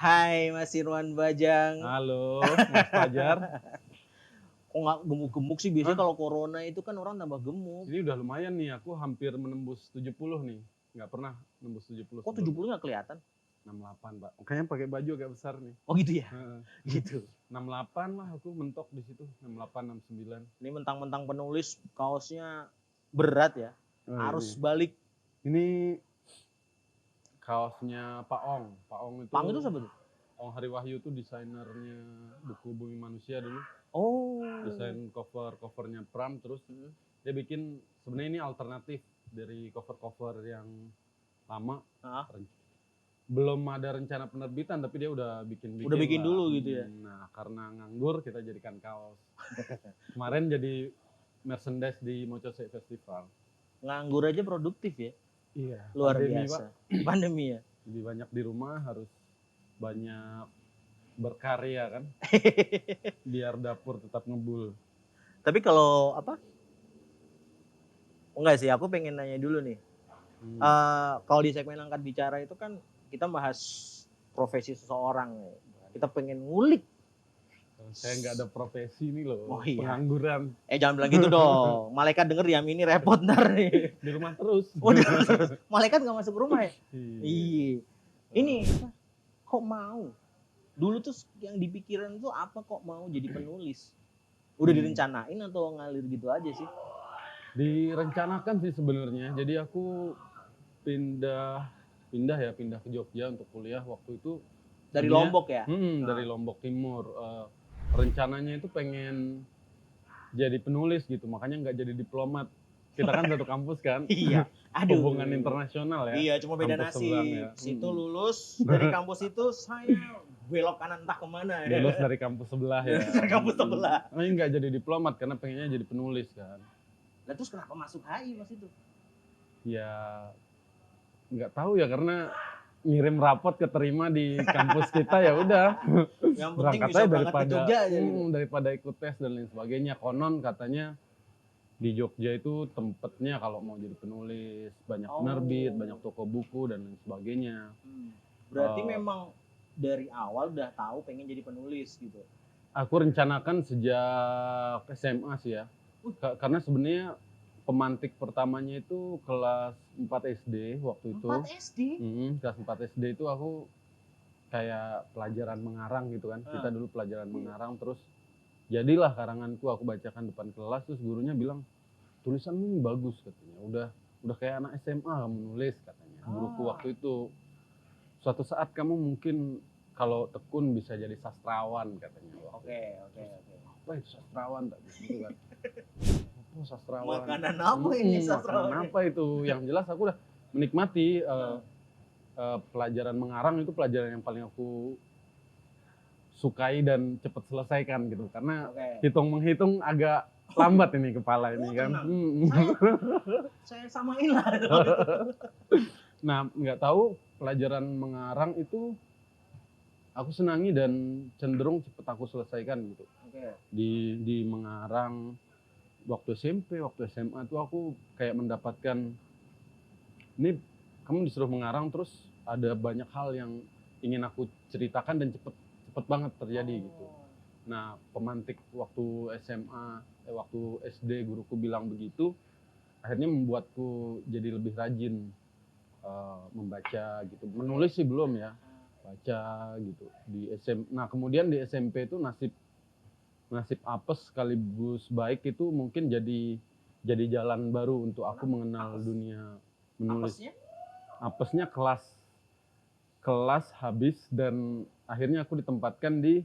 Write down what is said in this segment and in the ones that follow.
Hai Mas Irwan Bajang. Halo, Mas Fajar. Kok nggak gemuk-gemuk sih? Biasanya Hah? kalau corona itu kan orang tambah gemuk. Ini udah lumayan nih, aku hampir menembus 70 nih. Nggak pernah nembus 70 Kok sebelumnya. 70 nggak kelihatan? 68, Pak. Makanya pakai baju agak besar nih. Oh gitu ya? Heeh. Gitu. 68 lah aku mentok di situ. 68, 69. Ini mentang-mentang penulis kaosnya berat ya. Arus balik. Ini kaosnya Pak Ong. Pak Ong itu. Pang itu siapa tuh? Ong Hari Wahyu itu desainernya buku Bumi Manusia dulu. Oh. Desain covernya Pram, terus dia bikin sebenarnya ini alternatif dari cover yang lama. Ah. Belum ada rencana penerbitan tapi dia udah bikin Udah bikin lah. dulu gitu ya. Nah, karena nganggur kita jadikan kaos. Kemarin jadi merchandise di Mocose Festival. Nganggur aja produktif ya. Iya. Luar Pandemi, biasa. Pak. Pandemi ya. Lebih banyak di rumah, harus banyak berkarya kan. Biar dapur tetap ngebul. Tapi kalau apa? Enggak sih, aku pengen nanya dulu nih. Kalau di segmen angkat bicara itu kan kita bahas profesi seseorang. Kita pengen ngulik. Saya nggak ada profesi nih loh, Oh, iya. pengangguran. Jangan bilang gitu dong. Malaikat denger diam ini repot ntar nih. Di rumah terus. Oh, terus. Malaikat nggak masuk rumah ya? Iya. Iya. Ini apa? Kok mau? Dulu tuh yang dipikiran tuh apa kok mau jadi penulis? Udah direncanain atau ngalir gitu aja sih? Direncanakan sih sebenarnya. Jadi aku pindah ke Jogja untuk kuliah waktu itu. Dari Lombok ya? Dari Lombok Timur. Rencananya itu pengen jadi penulis gitu, makanya nggak jadi diplomat. Kita kan satu kampus kan. Iya. Aduh. Hubungan internasional ya. Iya, cuma beda Kampus nasib. seberang ya. Situ lulus dari kampus itu saya belok kanan entah kemana ya. Lulus dari kampus sebelah ya. Dari kampus sebelah. Makanya nggak jadi diplomat karena pengennya jadi penulis kan. Lah terus kenapa masuk HI Mas itu? Ya nggak tahu ya, karena ngirim rapot keterima di kampus kita ya udah. Yang penting Berangkat bisa aja berangkat ke Jogja aja gitu. daripada ikut tes dan lain sebagainya. Konon katanya di Jogja itu tempatnya kalau mau jadi penulis, banyak penerbit, banyak toko buku dan lain sebagainya. Berarti memang dari awal udah tahu pengen jadi penulis gitu. Aku rencanakan sejak SMA sih ya. Karena sebenarnya pemantik pertamanya itu kelas 4 SD waktu itu. 4 SD? Kelas 4 SD itu aku kayak pelajaran mengarang gitu kan. Kita dulu pelajaran mengarang, terus jadilah karanganku aku bacakan depan kelas, terus gurunya bilang, "Tulisanmu bagus," katanya. Udah kayak anak SMA kamu nulis katanya. Guruku waktu itu. "Suatu saat kamu mungkin kalau tekun bisa jadi sastrawan," katanya. Oke. Apa itu sastrawan tak gitu kan. Oh, sastrawan. Makanan apa ini sastrawan? Makanan apa itu? Yang jelas aku udah menikmati pelajaran mengarang, itu pelajaran yang paling aku sukai dan cepat selesaikan gitu. Karena hitung menghitung agak lambat ini kepala ini kan. Saya samain lah. Nah, nggak tahu pelajaran mengarang itu aku senangi dan cenderung cepat aku selesaikan gitu. Di mengarang waktu SMP, waktu SMA tuh aku kayak mendapatkan, ini kamu disuruh mengarang terus ada banyak hal yang ingin aku ceritakan dan cepet banget terjadi gitu. Nah, pemantik waktu SMA, waktu SD guruku bilang begitu, akhirnya membuatku jadi lebih rajin membaca gitu. Menulis sih belum ya, baca gitu. Nah, kemudian di SMP itu nasib apes sekaligus baik itu mungkin jadi jalan baru untuk aku mengenal dunia menulis. Apesnya kelas habis dan akhirnya aku ditempatkan di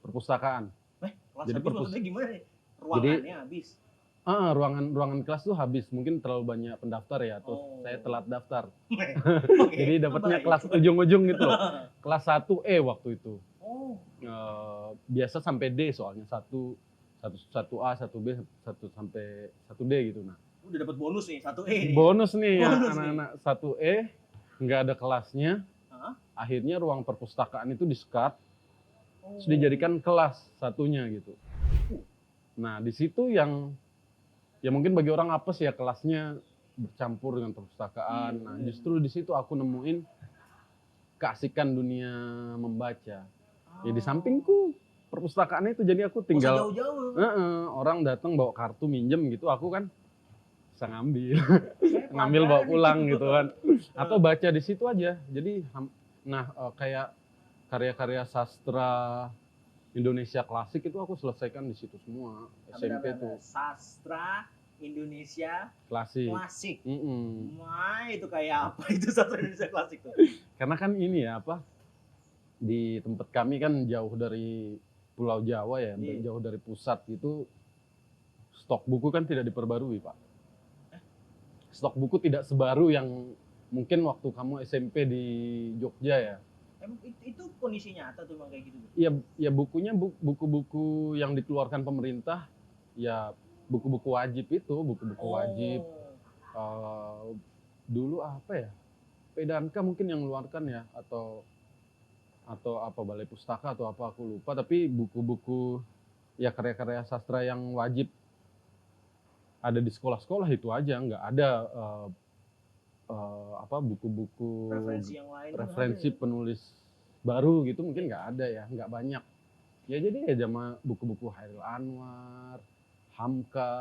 perpustakaan. Kelas Jadi habis maksudnya gimana nih? Ruangannya habis? Ruangan kelas tuh habis, mungkin terlalu banyak pendaftar ya, terus saya telat daftar. Oke, Jadi dapatnya kelas ujung-ujung gitu loh. Kelas 1E waktu itu. Biasa sampai D soalnya, 1A, 1B, 1 sampai 1D gitu. Nah, udah dapat bonus nih, 1E. Bonus nih ya, anak-anak 1E nggak ada kelasnya. Akhirnya ruang perpustakaan itu di-skat, terus dijadikan kelas satunya gitu. Nah, di situ yang ya mungkin bagi orang apes ya, kelasnya bercampur dengan perpustakaan. Nah, justru di situ aku nemuin keasikan dunia membaca. Ya di sampingku perpustakaan itu, jadi aku tinggal jauh-jauh. orang datang bawa kartu minjem gitu, aku kan bisa ngambil ngambil bawa Pelajaran pulang itu. gitu kan, atau baca di situ aja. Jadi kayak karya-karya sastra Indonesia klasik itu aku selesaikan di situ semua SMP tuh. Sastra Indonesia Klasik. klasik. Mm-mm. Wah, itu kayak apa itu sastra Indonesia klasik tuh? Karena kan ini ya di tempat kami kan jauh dari Pulau Jawa ya, Iya. jauh dari pusat gitu, stok buku kan tidak diperbarui, Pak. Stok buku tidak sebaru yang mungkin waktu kamu SMP di Jogja ya. Emang itu kondisi nyata tuh emang kayak gitu? Ya bukunya buku-buku yang dikeluarkan pemerintah, ya buku-buku wajib itu, buku-buku wajib. Dulu apa ya? Pedanka mungkin yang mengeluarkan ya, atau apa Balai Pustaka atau apa aku lupa, tapi buku-buku ya karya-karya sastra yang wajib ada di sekolah-sekolah itu aja, nggak ada buku-buku Referensi yang lain referensi penulis baru gitu, mungkin nggak ada ya, nggak banyak. Ya jadi ya zaman buku-buku Hairil Anwar, Hamka,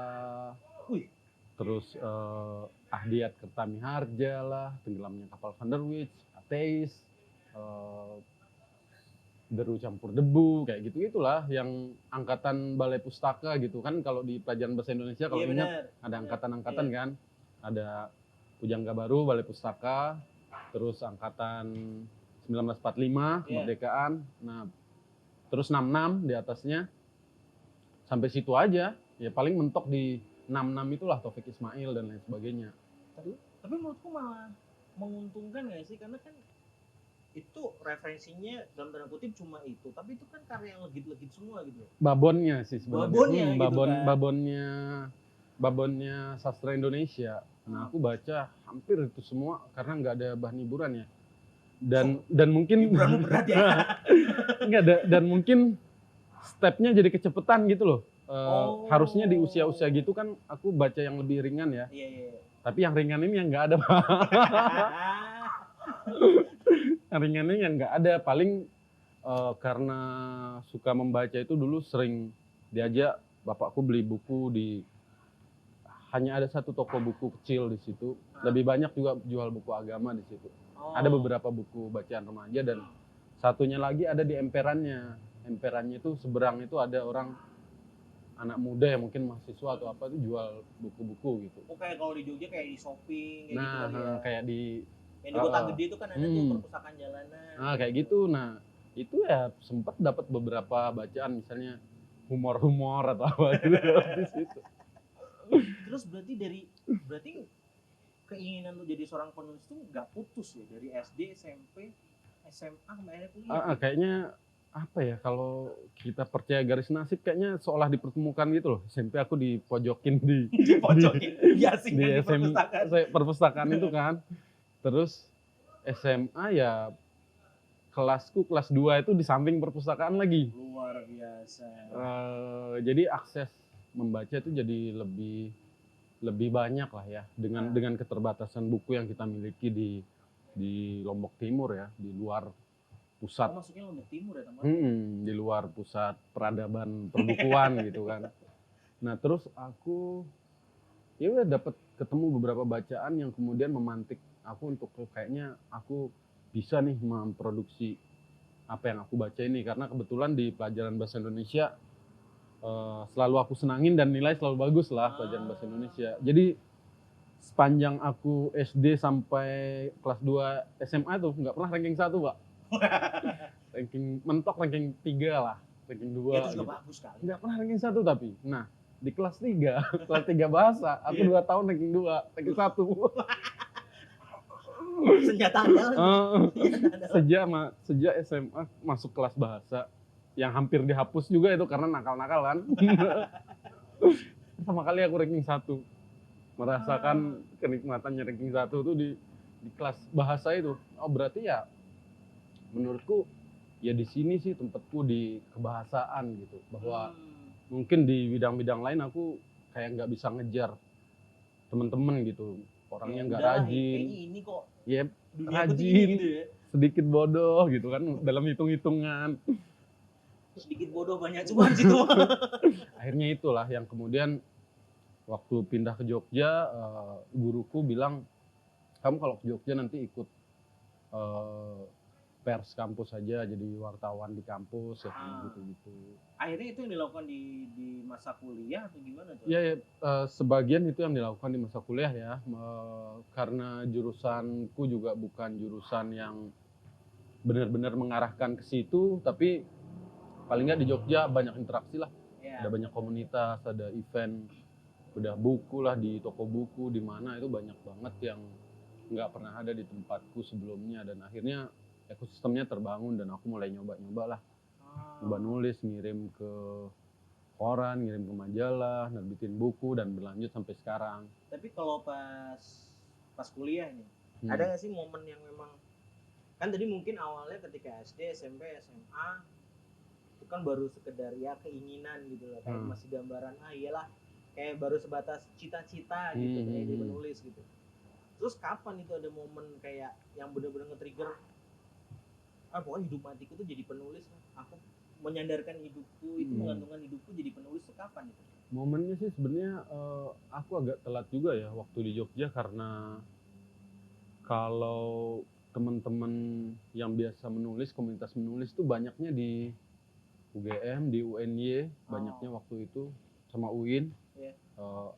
terus Ahdiat Kertamiharja lah, Tenggelamnya Kapal Van der Wijk, Ateis, Deru Campur Debu, kayak gitu-gitulah yang angkatan Balai Pustaka gitu kan. Kalau di pelajaran bahasa Indonesia kalau ingat ada angkatan-angkatan kan, ada Pujangga Baru Balai Pustaka, terus angkatan 1945 kemerdekaan, nah terus 66 di atasnya, sampai situ aja. Ya paling mentok di 66 itulah Taufik Ismail dan lain sebagainya. Tapi menurutku malah menguntungkan nggak sih, karena kan itu referensinya dalam tanda kutip cuma itu, tapi itu kan karya yang legit-legit semua gitu. Babonnya sih sebenarnya. Babonnya babonnya sastra Indonesia. Nah aku baca hampir itu semua karena nggak ada bahan hiburan ya. Dan mungkin berat ya. dan mungkin stepnya jadi kecepetan gitu loh. Harusnya di usia-usia gitu kan aku baca yang lebih ringan ya. Iya. Tapi yang ringan ini yang nggak ada. Yang ringan ini yang nggak ada. Paling karena suka membaca itu dulu sering diajak bapakku beli buku hanya ada satu toko buku kecil di situ. Lebih banyak juga jual buku agama di situ. Ada beberapa buku bacaan remaja, dan satunya lagi ada di emperannya. Emperannya itu seberang itu ada orang anak muda yang mungkin mahasiswa atau apa itu jual buku-buku gitu. Kayak kalau di Jogja kayak di shopping kayak gitu kali ya. Kayak di yang di Kota Gede itu kan ada tuh perpustakaan jalanan. Kayak gitu. Nah, itu ya sempat dapat beberapa bacaan, misalnya humor atau apa gitu di situ. Terus berarti keinginan lu jadi seorang penulis tuh nggak putus ya dari SD, SMP, SMA sampai akhirnya kuliah? Kayaknya apa ya, kalau kita percaya garis nasib kayaknya seolah dipertemukan gitu loh. SMP aku dipojokin di perpustakaan itu kan. Terus SMA ya kelasku kelas 2 itu di samping perpustakaan lagi. Luar biasa. Jadi akses membaca itu jadi lebih banyak lah ya, dengan keterbatasan buku yang kita miliki di Lombok Timur ya, di luar pusat. Maksudnya Lombok Timur ya teman? Di luar pusat peradaban perbukuan gitu kan. Nah terus aku ya udah dapat ketemu beberapa bacaan yang kemudian memantik aku untuk kayaknya aku bisa nih memproduksi apa yang aku baca ini, karena kebetulan di pelajaran bahasa Indonesia selalu aku senangin dan nilai selalu bagus lah pelajaran bahasa Indonesia. Jadi sepanjang aku SD sampai kelas 2 SMA tuh nggak pernah ranking 1, Pak. Ranking mentok ranking 3 lah, ranking 2 itu juga gitu. Bagus sekali. Nggak pernah ranking 1 tapi. Nah, di kelas 3, kelas 3 bahasa, aku 2 tahun ranking 2, ranking 1. Senjata andalan. Sejak SMA masuk kelas bahasa yang hampir dihapus juga itu karena nakal-nakal kan. Pertama kali aku ranking 1. Merasakan kenikmatannya ranking 1 tuh di kelas bahasa itu. Oh, berarti ya menurutku ya di sini sih tempatku di kebahasaan gitu. Bahwa mungkin di bidang-bidang lain aku kayak nggak bisa ngejar temen-temen gitu. Orangnya nggak rajin. Ini kok rajin. gitu ya. sedikit bodoh gitu kan dalam hitung-hitungan. Sedikit bodoh banyak cuan situ. Akhirnya itulah yang kemudian waktu pindah ke Jogja, guruku bilang, kamu kalau ke Jogja nanti ikut pers kampus aja, jadi wartawan di kampus ya gitu-gitu. Akhirnya itu yang dilakukan di masa kuliah atau gimana tuh? Ya, sebagian itu yang dilakukan di masa kuliah ya, karena jurusanku juga bukan jurusan yang benar-benar mengarahkan ke situ, tapi paling nggak di Jogja banyak interaksi lah, ada banyak komunitas, ada event bedah buku lah di toko buku di mana itu banyak banget yang nggak pernah ada di tempatku sebelumnya, dan akhirnya ekosistemnya terbangun dan aku mulai nyoba-nyoba lah, nyoba nulis, ngirim ke koran, ngirim ke majalah, nerbitin buku dan berlanjut sampai sekarang. Tapi kalau pas kuliah nih, ada nggak sih momen yang memang kan tadi mungkin awalnya ketika SD, SMP, SMA itu kan baru sekedar ya keinginan gitu loh, kayak masih gambaran iyalah kayak baru sebatas cita-cita gitu kayak jadi penulis gitu. Terus kapan itu ada momen kayak yang benar-benar nge-trigger pokoknya hidup matiku tuh jadi penulis, aku menyandarkan hidupku itu menggantungkan hidupku jadi penulis tuh kapan itu? Momennya sih sebenarnya aku agak telat juga ya waktu di Jogja, karena kalau teman-teman yang biasa menulis, komunitas menulis tuh banyaknya di UGM, di UNY, banyaknya waktu itu sama UIN.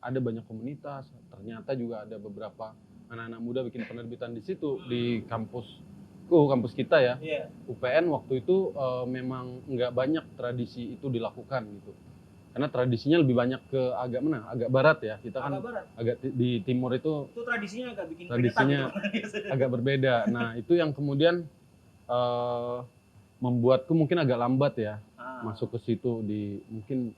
Ada banyak komunitas, ternyata juga ada beberapa anak-anak muda bikin penerbitan di situ, di kampus kita ya. UPN waktu itu memang nggak banyak tradisi itu dilakukan gitu, karena tradisinya lebih banyak ke agak barat ya, kita kan agak di timur itu tradisinya agak bikin tradisinya agak berbeda. Nah itu yang kemudian membuatku mungkin agak lambat ya masuk ke situ mungkin.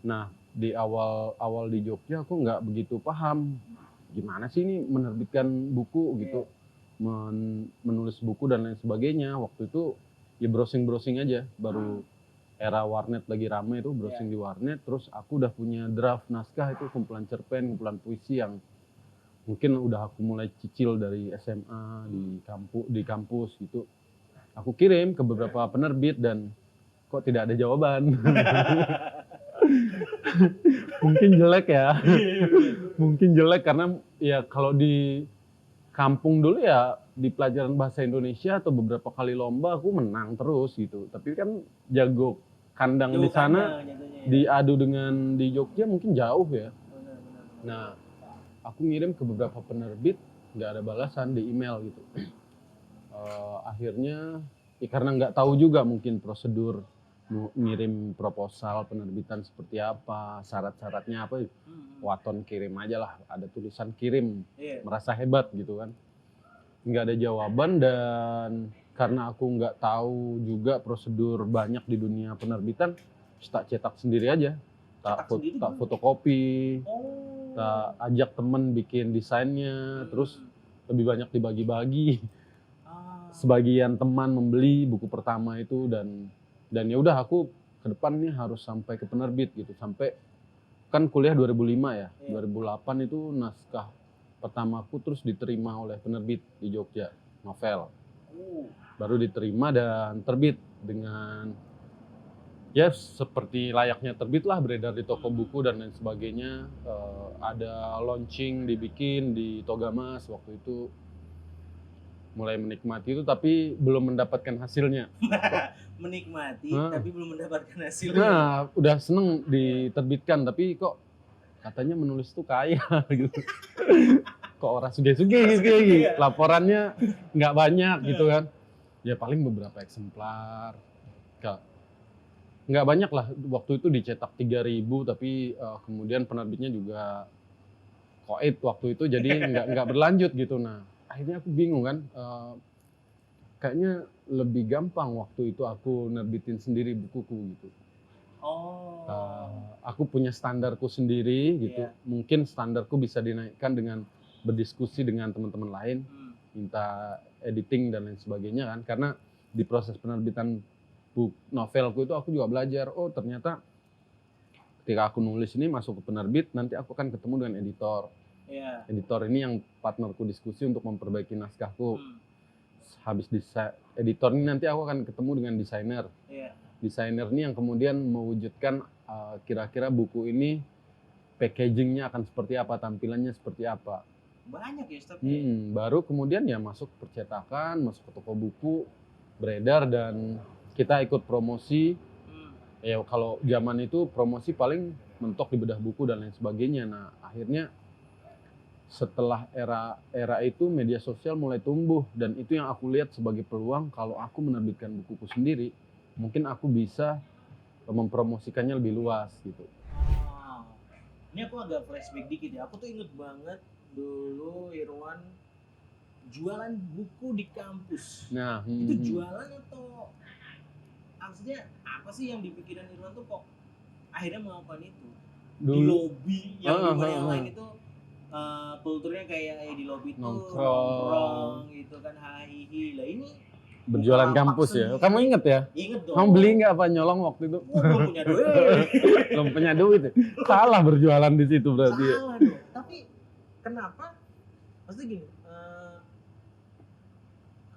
Nah di awal di Jogja aku nggak begitu paham gimana sih ini menerbitkan buku gitu, menulis buku dan lain sebagainya. Waktu itu ya browsing aja, baru era warnet lagi rame itu, browsing di warnet. Terus aku udah punya draft naskah, itu kumpulan cerpen, kumpulan puisi yang mungkin udah aku mulai cicil dari SMA di kampus gitu. Aku kirim ke beberapa penerbit dan kok tidak ada jawaban. Mungkin jelek ya. Mungkin jelek karena ya kalau di kampung dulu ya di pelajaran bahasa Indonesia atau beberapa kali lomba aku menang terus gitu. Tapi kan jago kandang di sana diadu dengan di Jogja mungkin jauh ya. Nah, aku ngirim ke beberapa penerbit, nggak ada balasan di email gitu. Akhirnya ya karena nggak tahu juga mungkin prosedur ngirim proposal penerbitan seperti apa, syarat-syaratnya apa, waton kirim aja lah, ada tulisan kirim, merasa hebat gitu kan. Nggak ada jawaban, dan karena aku nggak tahu juga prosedur banyak di dunia penerbitan, tak cetak sendiri aja, tak fotokopi, tak ajak temen bikin desainnya, terus lebih banyak dibagi-bagi. Sebagian teman membeli buku pertama itu, dan ya udah aku ke depan nih harus sampai ke penerbit gitu, sampai kan kuliah 2005 ya, 2008 itu naskah pertamaku terus diterima oleh penerbit di Jogja, novel. Baru diterima dan terbit dengan ya seperti layaknya terbit lah, beredar di toko buku dan lain sebagainya. Ada launching dibikin di Togamas waktu itu. Mulai menikmati itu tapi belum mendapatkan hasilnya. Menikmati tapi belum mendapatkan hasilnya. Nah, udah seneng diterbitkan tapi kok katanya menulis tuh kaya gitu. Kok orang sugih-sugih gitu. Laporannya nggak banyak gitu kan. Ya paling beberapa eksemplar. Nggak banyak lah, waktu itu dicetak 3.000 tapi kemudian penerbitnya juga koit waktu itu, jadi nggak berlanjut gitu. Nah akhirnya aku bingung kan, kayaknya lebih gampang waktu itu aku nerbitin sendiri bukuku gitu. Aku punya standarku sendiri gitu. Mungkin standarku bisa dinaikkan dengan berdiskusi dengan teman-teman lain, minta editing dan lain sebagainya kan. Karena di proses penerbitan novelku itu aku juga belajar, oh ternyata ketika aku nulis ini masuk ke penerbit, nanti aku akan ketemu dengan editor. Editor ini yang partnerku diskusi untuk memperbaiki naskahku. habis editor ini nanti aku akan ketemu dengan desainer. Desainer ini yang kemudian mewujudkan kira-kira buku ini packagingnya akan seperti apa, tampilannya seperti apa. Banyak ya stepnya. Baru kemudian ya masuk percetakan, masuk ke toko buku, beredar, dan kita ikut promosi. Ya kalau zaman itu promosi paling mentok di bedah buku dan lain sebagainya. Nah akhirnya setelah era itu media sosial mulai tumbuh, dan itu yang aku lihat sebagai peluang. Kalau aku menerbitkan bukuku sendiri, mungkin aku bisa mempromosikannya lebih luas gitu. Ini aku agak flashback dikit ya. Aku tuh inget banget dulu Irwan jualan buku di kampus. Nah, itu jualan atau maksudnya apa sih yang dipikiran Irwan tuh kok akhirnya melakukan itu? Dulu, di lobby yang yang lain itu kulturnya kayak di lobby itu nongkrong gitu kan, hahihi. Lah ini berjualan kampus ya. Kamu inget ya? Inget dong. Kamu beli nggak apa nyolong waktu itu? Belum punya duit. Belum punya duit. Salah berjualan di situ berarti. Salah dong. Tapi kenapa? Maksudnya gini,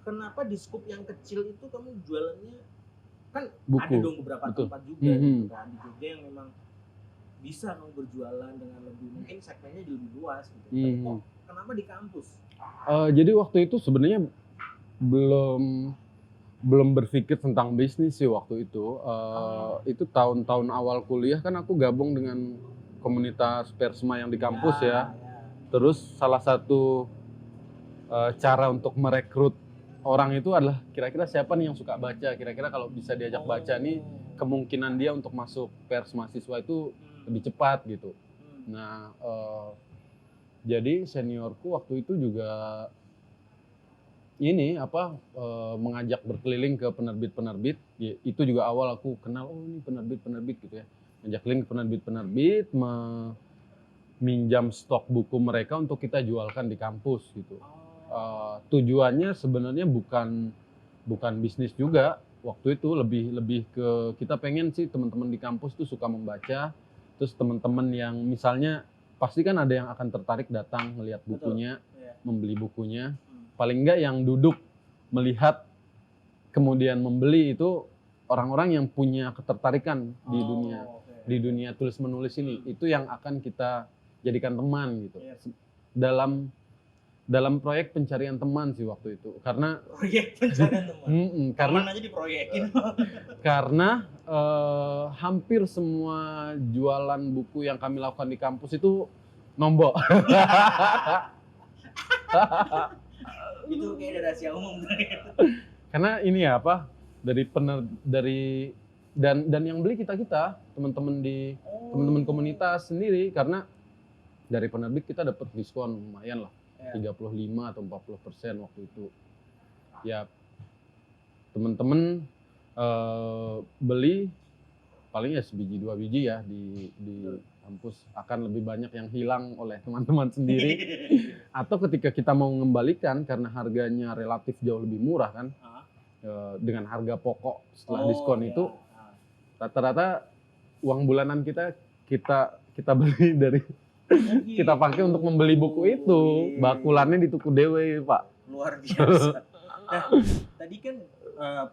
kenapa di skup yang kecil itu kamu jualannya kan buku. Ada dong beberapa tempat juga gitu kan di Jogja yang memang bisa kamu berjualan dengan lebih, mungkin segmennya lebih luas gitu. Tapi kok kenapa di kampus? Jadi waktu itu sebenarnya belum berpikir tentang bisnis sih waktu itu. Itu tahun-tahun awal kuliah kan aku gabung dengan komunitas Persma yang di kampus ya. Terus salah satu cara untuk merekrut orang itu adalah kira-kira siapa nih yang suka baca, kira-kira kalau bisa diajak baca nih kemungkinan dia untuk masuk pers mahasiswa itu lebih cepat gitu. Nah, jadi seniorku waktu itu juga mengajak berkeliling ke penerbit-penerbit. Itu juga awal aku kenal, ini penerbit-penerbit gitu ya. Ngajak keliling ke penerbit-penerbit, minjam stok buku mereka untuk kita jualkan di kampus gitu. Tujuannya sebenarnya bukan bisnis juga waktu itu, lebih ke kita pengen sih teman-teman di kampus tuh suka membaca, terus teman-teman yang misalnya pasti kan ada yang akan tertarik datang melihat bukunya, membeli bukunya, paling enggak yang duduk melihat kemudian membeli itu orang-orang yang punya ketertarikan di dunia tulis menulis ini, itu yang akan kita jadikan teman gitu. Dalam proyek pencarian teman sih waktu itu, karena proyek pencarian teman. Karena aja diproyekin. Karena hampir semua jualan buku yang kami lakukan di kampus itu nombok. Itu kayak rahasia umum. Karena ini ya dan yang beli kita teman-teman teman-teman komunitas sendiri, karena dari penerbit kita dapat diskon lumayan lah. 35 atau 40% waktu itu. Ya teman-teman beli paling ya sebiji 2 biji ya di kampus, akan lebih banyak yang hilang oleh teman-teman sendiri. Atau ketika kita mau mengembalikan karena harganya relatif jauh lebih murah kan, dengan harga pokok setelah diskon itu rata-rata uang bulanan kita beli dari kita pakai untuk membeli buku itu. Bakulannya di tuku dewe, Pak. Luar biasa. Nah, tadi kan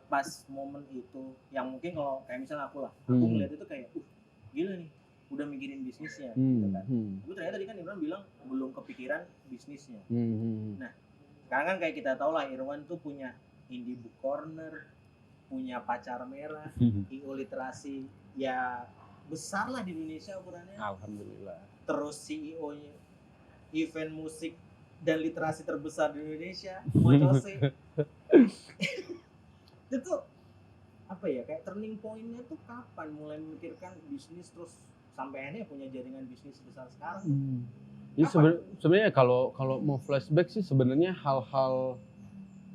pas momen itu yang mungkin kalau kayak misalnya aku ngeliat itu kayak gila nih, udah mikirin bisnisnya gitu kan. Tapi ternyata tadi kan Irwan bilang belum kepikiran bisnisnya. Nah, sekarang kan kayak kita tahu lah Irwan tuh punya Indie Book Corner, punya Pacar Merah, IO Literasi ya besar lah di Indonesia ukurannya. Alhamdulillah. Terus CEO-nya event musik dan literasi terbesar di Indonesia, Mocose. Itu apa ya, kayak turning point-nya tuh kapan mulai memikirkan bisnis terus sampai akhirnya punya jaringan bisnis besar sekarang? Sebenarnya kalau mau flashback sih sebenarnya hal-hal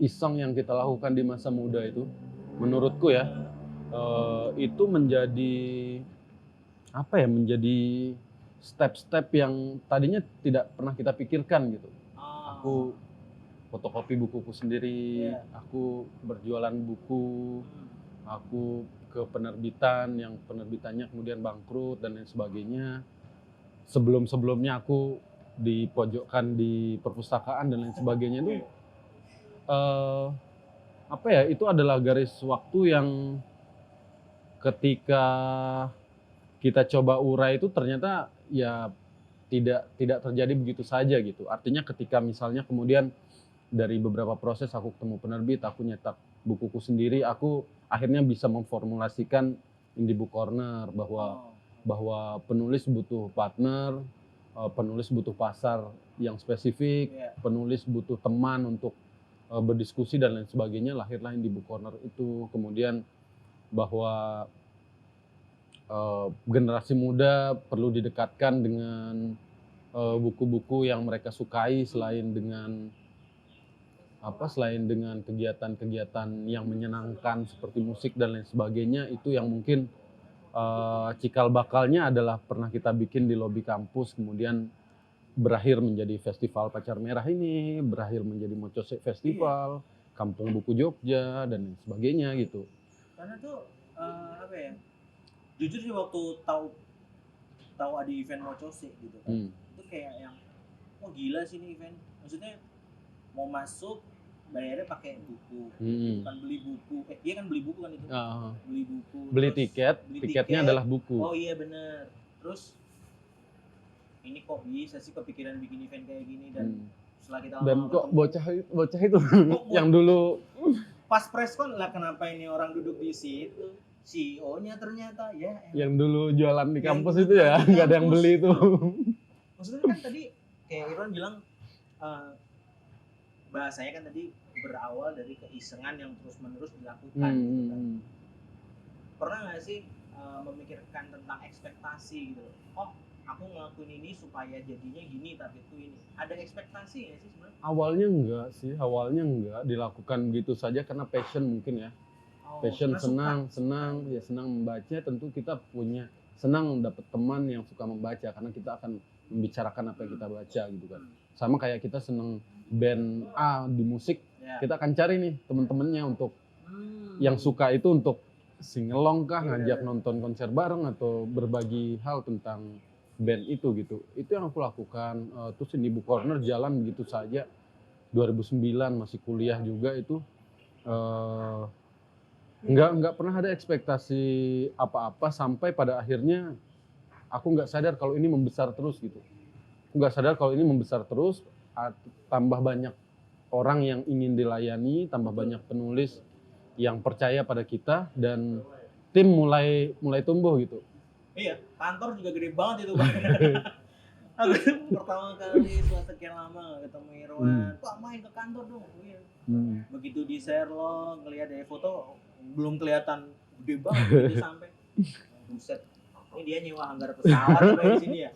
iseng yang kita lakukan di masa muda itu, menurutku ya, itu menjadi step-step yang tadinya tidak pernah kita pikirkan gitu. Aku fotokopi bukuku sendiri, aku berjualan buku, aku ke penerbitan yang penerbitannya kemudian bangkrut dan lain sebagainya. Sebelumnya aku dipojokkan di perpustakaan dan lain sebagainya itu apa ya, itu adalah garis waktu yang ketika kita coba urai itu ternyata ya tidak terjadi begitu saja gitu. Artinya ketika misalnya kemudian dari beberapa proses aku ketemu penerbit, aku nyetak bukuku sendiri, aku akhirnya bisa memformulasikan Indie Book Corner bahwa penulis butuh partner, penulis butuh pasar yang spesifik, penulis butuh teman untuk berdiskusi dan lain sebagainya. Lahirlah Indie Book Corner itu. Kemudian bahwa generasi muda perlu didekatkan dengan buku-buku yang mereka sukai selain dengan kegiatan-kegiatan yang menyenangkan seperti musik dan lain sebagainya. Itu yang mungkin cikal bakalnya adalah pernah kita bikin di lobi kampus, kemudian berakhir menjadi festival Pacar Merah ini, berakhir menjadi Mocosek Festival, Kampung Buku Jogja dan lain sebagainya gitu. Karena tuh apa ya? Jujur sih waktu tahu ada event Mocosek gitu kan. Itu kayak yang gila sih ini event. Maksudnya mau masuk bayarnya pakai buku, bukan beli buku. Iya kan beli buku kan itu. Beli buku. Beli tiketnya adalah buku. Oh iya bener. Terus ini kok bisa sih kepikiran bikin event kayak gini dan setelah kita dan kok bocah itu yang dulu pas preskon lah, kenapa ini orang duduk di situ? CEO-nya ternyata ya. Yang dulu jualan di kampus itu ya, nggak ada yang beli itu. Maksudnya kan tadi kayak Irwan bilang bahasanya kan tadi berawal dari keisengan yang terus-menerus dilakukan. Gitu kan. Pernah nggak sih memikirkan tentang ekspektasi gitu? Oh, aku ngelakuin ini supaya jadinya gini, tapi itu ini. Ada ekspektasi nggak sih sebenarnya? Awalnya enggak dilakukan begitu saja karena passion mungkin ya. Passion, senang membaca. Tentu kita punya senang dapat teman yang suka membaca karena kita akan membicarakan apa yang kita baca gitu kan. Sama kayak kita senang band A di musik, kita akan cari nih teman-temannya untuk yang suka itu untuk singelong kah, ngajak nonton konser bareng atau berbagi hal tentang band itu gitu. Itu yang aku lakukan. Terus Indie Book Corner jalan begitu saja. 2009 masih kuliah juga itu. Nggak pernah ada ekspektasi apa-apa sampai pada akhirnya aku nggak sadar kalau ini membesar terus gitu. Tambah banyak orang yang ingin dilayani, tambah banyak penulis yang percaya pada kita dan tim mulai tumbuh gitu. Iya, kantor juga gede banget itu Bang. Aku pertama kali setelah sekian lama ketemu Irwan, Pak main ke kantor dong. Iya. Begitu di share lo ngelihat dari foto belum kelihatan gede banget gitu sampai buset. Ini dia nyewa hanggar pesawat apa di sini ya.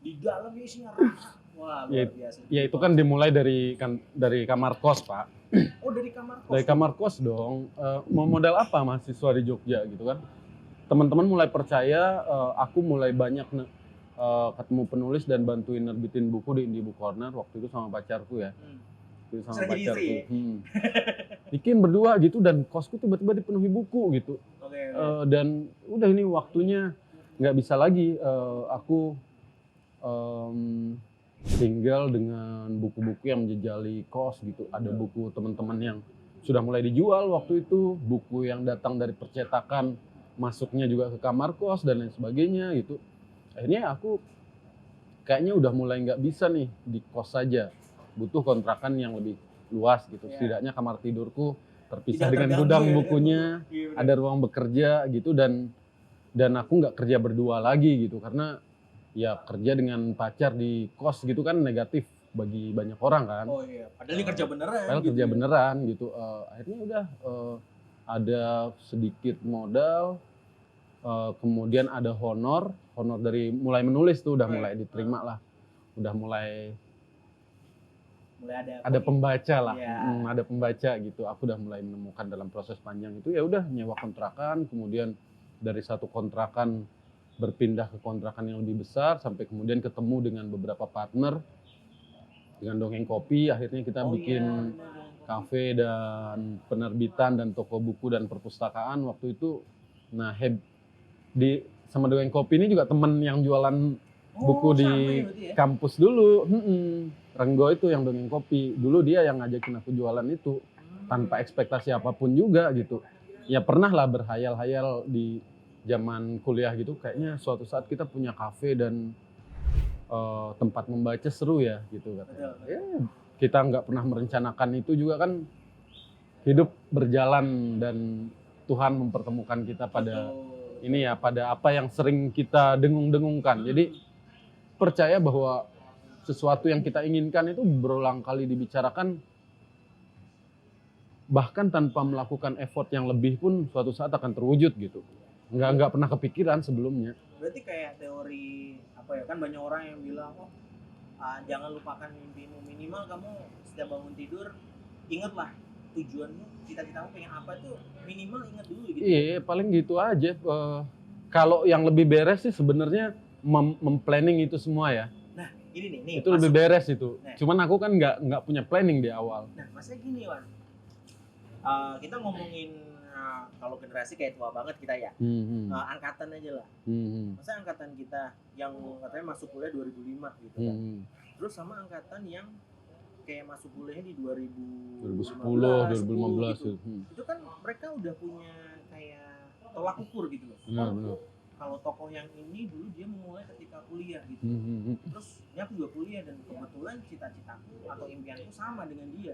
Di dalam isinya rata. Wah, luar biasa. Ya itu kan dimulai dari kamar kos, Pak. Oh, dari kamar kos. Dari kamar kos dong. Mau modal apa mahasiswa di Jogja gitu kan. Teman-teman mulai percaya, aku mulai banyak ketemu penulis dan bantuin nerbitin buku di Indie Book Corner waktu itu sama pacarku ya. Bikin berdua gitu dan kosku tiba-tiba dipenuhi buku gitu. Okay. Dan udah ini waktunya nggak bisa lagi aku tinggal dengan buku-buku yang menjejali kos gitu. Ada buku teman-teman yang sudah mulai dijual waktu itu, buku yang datang dari percetakan masuknya juga ke kamar kos dan lain sebagainya gitu. Akhirnya aku kayaknya udah mulai nggak bisa nih di kos saja, butuh kontrakan yang lebih luas gitu. Setidaknya kamar tidurku terpisah dengan gudang bukunya, ada ruang bekerja gitu dan aku nggak kerja berdua lagi gitu karena ya kerja dengan pacar di kos gitu kan negatif bagi banyak orang kan. Oh iya, padahal ini kerja beneran. Padahal gitu kerja beneran gitu. Akhirnya udah ada sedikit modal, kemudian ada honor dari mulai menulis tuh udah mulai diterima lah, udah mulai ada pembaca lah, ada pembaca gitu. Aku udah mulai menemukan dalam proses panjang itu ya udah nyewa kontrakan, kemudian dari satu kontrakan berpindah ke kontrakan yang lebih besar sampai kemudian ketemu dengan beberapa partner dengan Dongeng Kopi. Akhirnya kita bikin kafe dan penerbitan dan toko buku dan perpustakaan waktu itu. Nah, sama Dongeng Kopi ini juga temen yang jualan buku di kampus dulu. Renggo itu yang Dongeng Kopi. Dulu dia yang ngajakin aku jualan itu. tanpa ekspektasi apapun juga gitu. Ya pernah lah berhayal-hayal di zaman kuliah gitu, kayaknya suatu saat kita punya kafe dan tempat membaca seru ya gitu katanya. Ya, kita nggak pernah merencanakan itu juga kan, hidup berjalan dan Tuhan mempertemukan kita pada ini ya, pada apa yang sering kita dengung-dengungkan. Jadi percaya bahwa sesuatu yang kita inginkan itu berulang kali dibicarakan, bahkan tanpa melakukan effort yang lebih pun suatu saat akan terwujud gitu. Nggak pernah kepikiran sebelumnya. Berarti kayak teori apa ya, kan banyak orang yang bilang jangan lupakan mimpimu, minimal kamu setiap bangun tidur ingatlah tujuanmu, cita-citamu pengen apa tuh, minimal ingat dulu gitu. Iya, paling gitu aja. Kalau yang lebih beres sih sebenarnya memplanning itu semua ya. Nah ini nih itu lebih beres itu. Nah. Cuman aku kan nggak punya planning di awal. Nah maksudnya gini Wan, kita ngomongin kalau generasi kayak tua banget kita ya, angkatan aja lah. Maksudnya angkatan kita yang katanya masuk kuliah 2005 gitu kan. Terus sama angkatan yang kayak masuk kuliahnya di 2010, 2015 gitu. Itu kan mereka udah punya kayak tolak ukur gitu loh. Benar. Kalau tokoh yang ini dulu dia memulai ketika kuliah gitu. Terus dia aku juga kuliah dan kebetulan cita-citaku atau impianku sama dengan dia.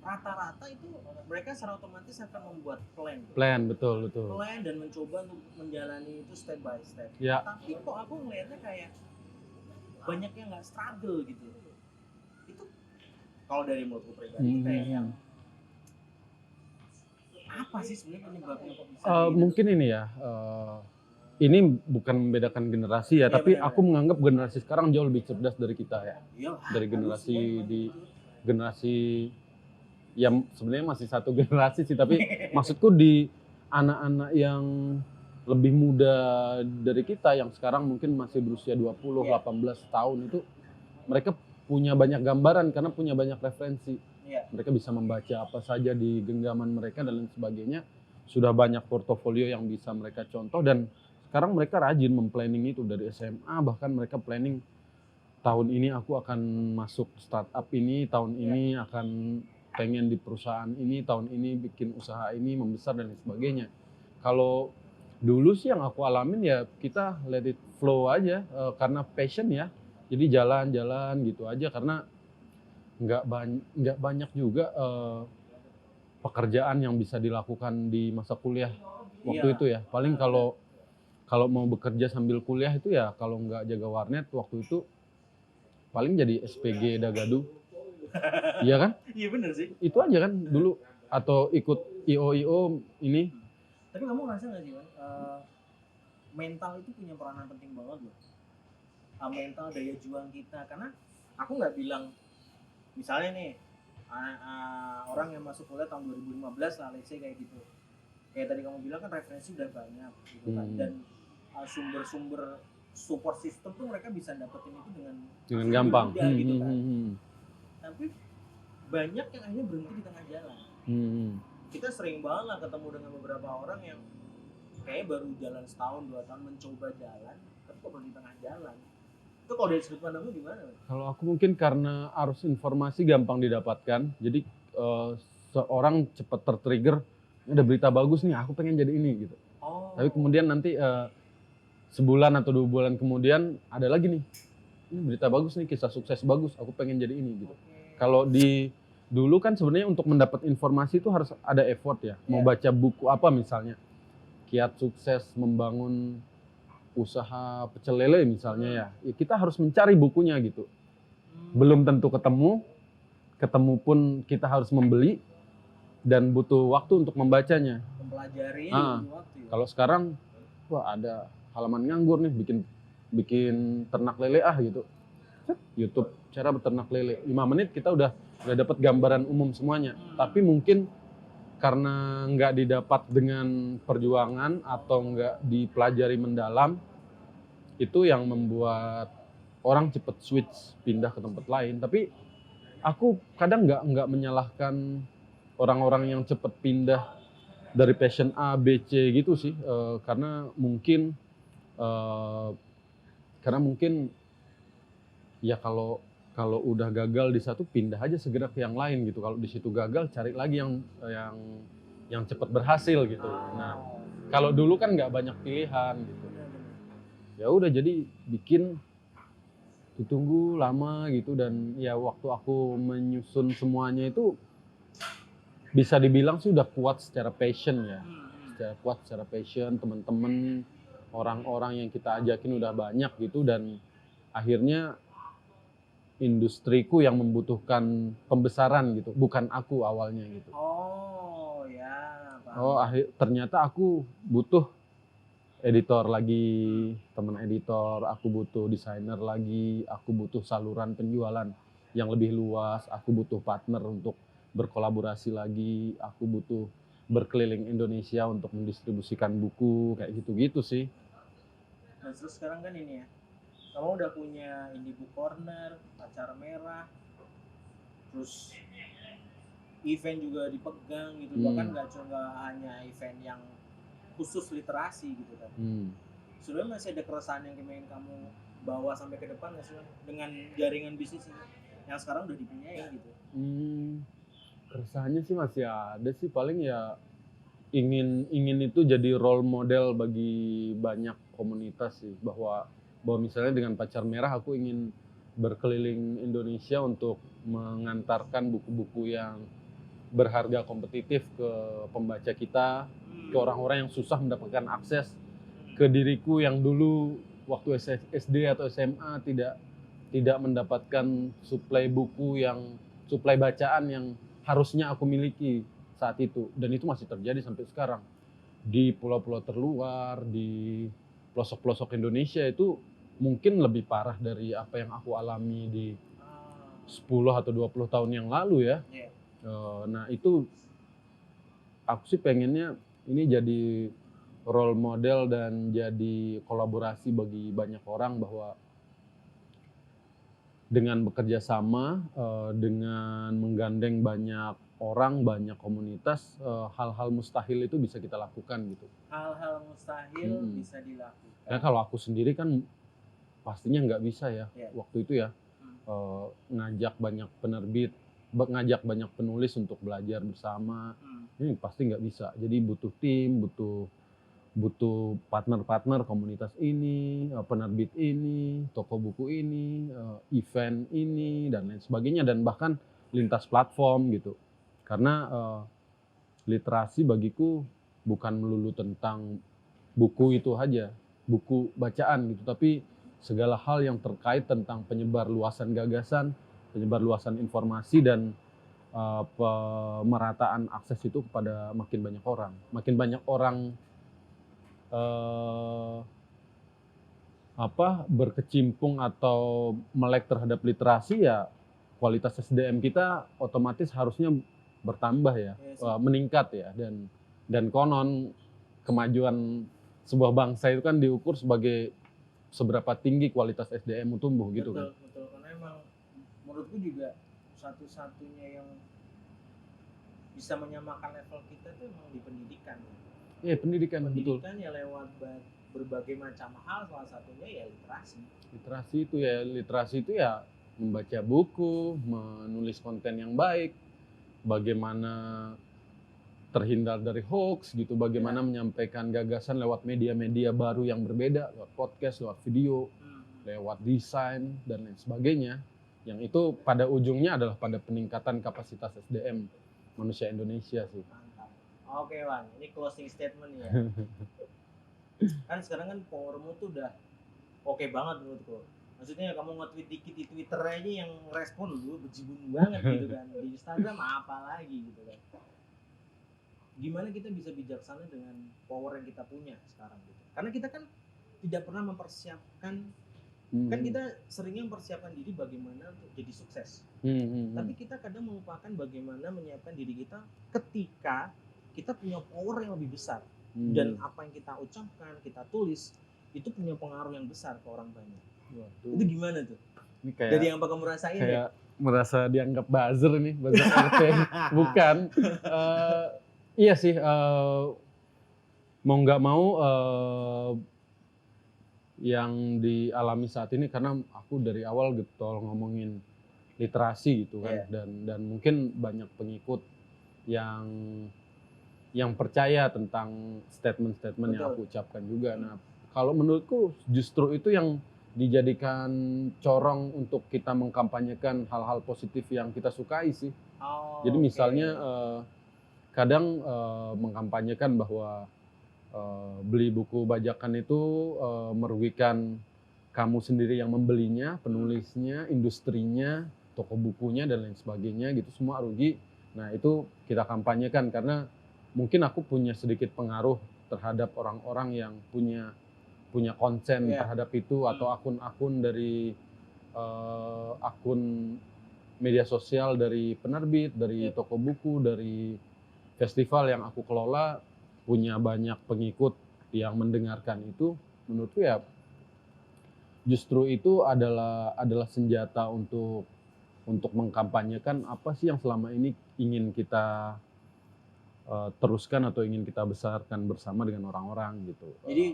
Rata-rata itu mereka secara otomatis akan membuat plan, betul. Plan dan mencoba untuk menjalani itu step by step. Ya. Tapi kok aku ngelihatnya kayak banyak yang nggak struggle gitu. Itu kalau dari menurutku pribadi kayak yang apa sih sebenarnya penyebabnya kok bisa? Mungkin ini ya. Ini bukan membedakan generasi ya, tapi bener, aku menganggap generasi sekarang jauh lebih cerdas dari kita ya. Dari generasi yang sebenarnya masih satu generasi sih, tapi maksudku di anak-anak yang lebih muda dari kita yang sekarang mungkin masih berusia 20, 18 tahun itu, mereka punya banyak gambaran karena punya banyak referensi. Mereka bisa membaca apa saja di genggaman mereka dan lain sebagainya. Sudah banyak portofolio yang bisa mereka contoh dan sekarang mereka rajin memplanning itu dari SMA, bahkan mereka planning tahun ini aku akan masuk startup ini, tahun ini akan pengen di perusahaan ini, tahun ini bikin usaha ini membesar dan lain sebagainya. Kalau dulu sih yang aku alamin ya kita let it flow aja, karena passion ya. Jadi jalan-jalan gitu aja karena nggak banyak juga pekerjaan yang bisa dilakukan di masa kuliah waktu itu ya. Paling kalau mau bekerja sambil kuliah itu ya kalau nggak jaga warnet waktu itu paling jadi SPG Dagadu. Iya kan? Iya bener sih. Itu aja kan dulu, atau ikut IO ini. Tapi kamu ngerasa nggak sih, mental itu punya peranan penting banget loh. Mental, daya juang kita, karena aku nggak bilang misalnya nih orang yang masuk kuliah tahun 2015 lah, let's say kayak gitu. Kayak tadi kamu bilang kan referensi udah banyak gitu kan, dan sumber-sumber support system tuh mereka bisa dapetin itu dengan gampang gitu kan. Tapi banyak yang akhirnya berhenti di tengah jalan. Kita sering banget lah ketemu dengan beberapa orang yang kayak baru jalan setahun 2 tahun mencoba jalan, tapi kok berhenti di tengah jalan. Itu kalau dari sudut pandangmu gimana? Kalau aku mungkin karena arus informasi gampang didapatkan, jadi seorang cepat tertrigger, ada berita bagus nih, aku pengen jadi ini gitu. Tapi kemudian nanti sebulan atau 2 bulan kemudian ada lagi nih, ini berita bagus nih, kisah sukses bagus, aku pengen jadi ini gitu. Kalau dulu kan sebenarnya untuk mendapat informasi itu harus ada effort ya. Mau baca buku apa misalnya, kiat sukses membangun usaha pecel lele misalnya ya kita harus mencari bukunya gitu. Belum tentu ketemu pun kita harus membeli dan butuh waktu untuk membacanya. Mempelajari butuh waktu. Kalau sekarang ada halaman nganggur nih, bikin ternak lele gitu. YouTube cara beternak lele 5 menit kita udah dapat gambaran umum semuanya. Tapi mungkin karena nggak didapat dengan perjuangan atau nggak dipelajari mendalam, itu yang membuat orang cepet switch pindah ke tempat lain. Tapi aku kadang nggak menyalahkan orang-orang yang cepet pindah dari passion A, B, C gitu sih, karena mungkin ya kalau kalau udah gagal di satu pindah aja segera ke yang lain gitu. Kalau di situ gagal cari lagi yang cepat berhasil gitu. Nah, kalau dulu kan nggak banyak pilihan gitu. Ya udah jadi bikin ditunggu lama gitu, dan ya waktu aku menyusun semuanya itu bisa dibilang sih udah kuat secara passion ya. Secara passion, teman-teman, orang-orang yang kita ajakin udah banyak gitu, dan akhirnya industriku yang membutuhkan pembesaran gitu, bukan aku awalnya gitu. Oh ya, Ternyata aku butuh editor lagi, teman editor, aku butuh desainer lagi, aku butuh saluran penjualan yang lebih luas, aku butuh partner untuk berkolaborasi lagi, aku butuh berkeliling Indonesia untuk mendistribusikan buku, kayak gitu-gitu sih. Nah terus sekarang kan ini ya, kamu udah punya Indie Book Corner, Pacar Merah, terus event juga dipegang gitu, bahkan nggak hanya event yang khusus literasi gitu kan. Sebenarnya masih ada keresahan yang pengen kamu bawa sampai ke depan nggak sih dengan jaringan bisnis ini yang sekarang udah dipunyai gitu? Keresahannya sih masih ada sih, paling ya ingin itu jadi role model bagi banyak komunitas sih, bahwa misalnya dengan Pacar Merah aku ingin berkeliling Indonesia untuk mengantarkan buku-buku yang berharga kompetitif ke pembaca kita, ke orang-orang yang susah mendapatkan akses, ke diriku yang dulu waktu SD atau SMA tidak mendapatkan suplai buku suplai bacaan yang harusnya aku miliki saat itu, dan itu masih terjadi sampai sekarang di pulau-pulau terluar, di pelosok-pelosok Indonesia. Itu mungkin lebih parah dari apa yang aku alami di 10 atau 20 tahun yang lalu ya. Nah itu aku sih pengennya ini jadi role model dan jadi kolaborasi bagi banyak orang, bahwa dengan bekerja sama, dengan menggandeng banyak orang, banyak komunitas, hal-hal mustahil itu bisa kita lakukan gitu. Hal-hal mustahil bisa dilakukan. Ya kalau aku sendiri kan pastinya nggak bisa ya, waktu itu ya. Ngajak banyak penerbit, ngajak banyak penulis untuk belajar bersama, ini pasti nggak bisa. Jadi butuh tim, butuh partner-partner komunitas ini, penerbit ini, toko buku ini, event ini, dan lain sebagainya, dan bahkan lintas platform gitu. Karena literasi bagiku bukan melulu tentang buku itu aja, buku bacaan gitu, tapi segala hal yang terkait tentang penyebar luasan gagasan, penyebar luasan informasi, dan pemerataan akses itu kepada makin banyak orang. Makin banyak orang berkecimpung atau melek terhadap literasi, ya kualitas SDM kita otomatis harusnya bertambah ya, meningkat ya, dan konon kemajuan sebuah bangsa itu kan diukur sebagai seberapa tinggi kualitas SDM tumbuh gitu kan. Betul, karena emang menurutku juga satu-satunya yang bisa menyamakan level kita itu emang di pendidikan. Iya, pendidikan betul. Pendidikan ya lewat berbagai macam hal, salah satunya ya literasi. Literasi itu ya membaca buku, menulis konten yang baik, bagaimana terhindar dari hoax gitu, bagaimana menyampaikan gagasan lewat media-media baru yang berbeda, lewat podcast, lewat video, lewat desain, dan lain sebagainya. Yang itu pada ujungnya adalah pada peningkatan kapasitas SDM manusia Indonesia sih. Mantap. Oke Bang, ini closing statement ya. Kan sekarang kan powermu tuh udah oke banget menurutku. Maksudnya kamu nge-tweet dikit di Twitter aja yang respon lu bejibun banget gitu kan. Di Instagram apa lagi gitu kan. Gimana kita bisa bijaksana dengan power yang kita punya sekarang gitu. Karena kita kan tidak pernah mempersiapkan, kan kita seringnya mempersiapkan diri bagaimana untuk jadi sukses. Tapi kita kadang melupakan bagaimana menyiapkan diri kita ketika kita punya power yang lebih besar. Dan apa yang kita ucapkan, kita tulis, itu punya pengaruh yang besar ke orang banyak. Itu gimana tuh? Ini kayak, dari yang kamu rasain kayak ya? Merasa dianggap buzzer nih, buzzer RT. Bukan. Iya sih, mau nggak mau yang dialami saat ini, karena aku dari awal getol ngomongin literasi gitu kan, dan mungkin banyak pengikut yang percaya tentang statement-statement yang aku ucapkan juga. Nah, kalau menurutku justru itu yang dijadikan corong untuk kita mengkampanyekan hal-hal positif yang kita sukai sih. Jadi misalnya kadang mengkampanyekan bahwa beli buku bajakan itu merugikan kamu sendiri yang membelinya, penulisnya, industrinya, toko bukunya dan lain sebagainya gitu, semua rugi. Nah, itu kita kampanyekan karena mungkin aku punya sedikit pengaruh terhadap orang-orang yang punya konsen terhadap itu, atau akun-akun dari akun media sosial dari penerbit, dari toko buku, dari festival yang aku kelola punya banyak pengikut yang mendengarkan itu. Menurutku ya justru itu adalah senjata untuk mengkampanyekan apa sih yang selama ini ingin kita teruskan atau ingin kita besarkan bersama dengan orang-orang gitu. Jadi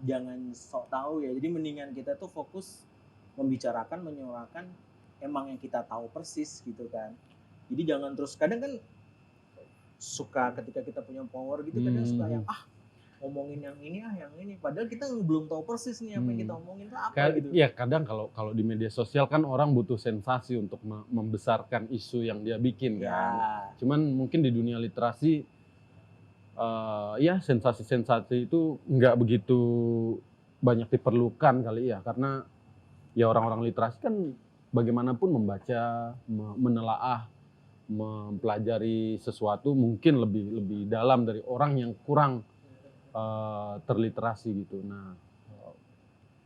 jangan sok tahu ya. Jadi mendingan kita tuh fokus membicarakan, menyuarakan emang yang kita tahu persis gitu kan. Jadi jangan terus, kadang kan suka ketika kita punya power gitu, kadang suka yang ngomongin yang ini, padahal kita belum tahu persis nih apa yang kita omongin itu apa gitu. Iya, kadang kalau di media sosial kan orang butuh sensasi untuk membesarkan isu yang dia bikin kan. Cuman mungkin di dunia literasi ya sensasi-sensasi itu nggak begitu banyak diperlukan kali ya, karena ya orang-orang literasi kan bagaimanapun membaca, menelaah, mempelajari sesuatu mungkin lebih dalam dari orang yang kurang terliterasi gitu. Nah,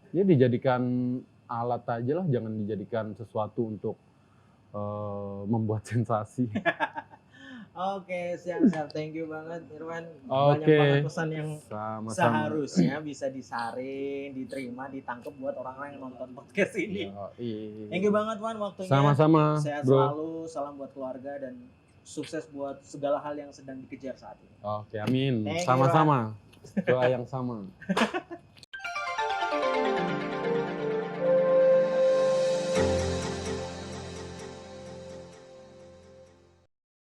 ya dijadikan alat aja lah, jangan dijadikan sesuatu untuk membuat sensasi. Oke, siap. Thank you banget Irwan. Banyak banget pesan yang seharusnya bisa disaring, diterima, ditangkap buat orang-orang yang nonton podcast ini. Thank you banget Wan waktunya. Sama-sama. Sehat selalu, salam buat keluarga dan sukses buat segala hal yang sedang dikejar saat ini. Oke, amin. Sama-sama. Doa yang sama.